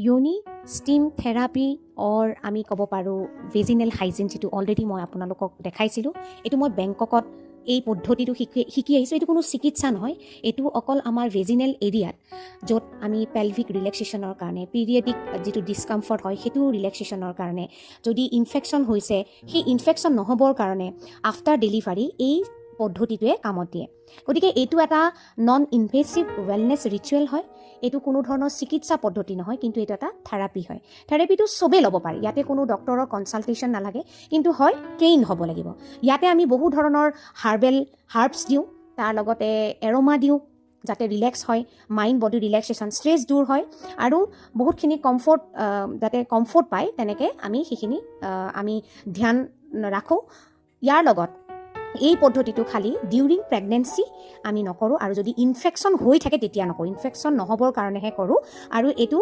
ইউনি steam therapy অৰ আমি ক'ব পাৰোঁ ভেজিনেল হাইজিন, যিটো অলৰেডি মই আপোনালোকক দেখাইছিলোঁ। এইটো মই বেংককত এই পদ্ধতিটো শিকি আহিছোঁ। এইটো কোনো চিকিৎসা নহয়, এইটো অকল আমাৰ ভেজিনেল এৰিয়াত, য'ত আমি পেলভিক ৰিলেক্সেশ্যনৰ কাৰণে, পিৰিয়ডিক যিটো ডিছকমফৰ্ট হয় সেইটো ৰিলেক্সেশ্যনৰ কাৰণে, যদি ইনফেকশ্যন হৈছে সেই ইনফেকশ্যন নহ'বৰ কাৰণে আফটাৰ ডেলিভাৰী এই পদ্ধতিটোৱে কামত দিয়ে। গতিকে এইটো এটা নন ইনভেচিভ ৱেলনেছ ৰিচুৱেল হয়। এইটো কোনো ধৰণৰ চিকিৎসা পদ্ধতি নহয়, কিন্তু এইটো এটা থেৰাপি হয়। থেৰাপিটো চবেই ল'ব পাৰে, ইয়াতে কোনো ডক্টৰৰ কনচাল্টেশ্যন নালাগে, কিন্তু হয় ট্ৰেইন হ'ব লাগিব। ইয়াতে আমি বহু ধৰণৰ হাৰ্বছ দিওঁ, তাৰ লগতে এৰ'মা দিওঁ, যাতে ৰিলেক্স হয়, মাইণ্ড বডি ৰিলেক্সেশ্যন, ষ্ট্ৰেছ দূৰ হয়, আৰু বহুতখিনি যাতে কমফৰ্ট পায়, তেনেকৈ আমি সেইখিনি আমি ধ্যান ৰাখোঁ। ইয়াৰ লগত এই পদ্ধতিটো খালি ডিউৰিং প্ৰেগনেঞ্চি আমি নকৰোঁ, আৰু যদি ইনফেকশ্যন হৈ থাকে তেতিয়া নকৰোঁ, ইনফেকশ্যন নহ'বৰ কাৰণেহে কৰোঁ। আৰু এইটো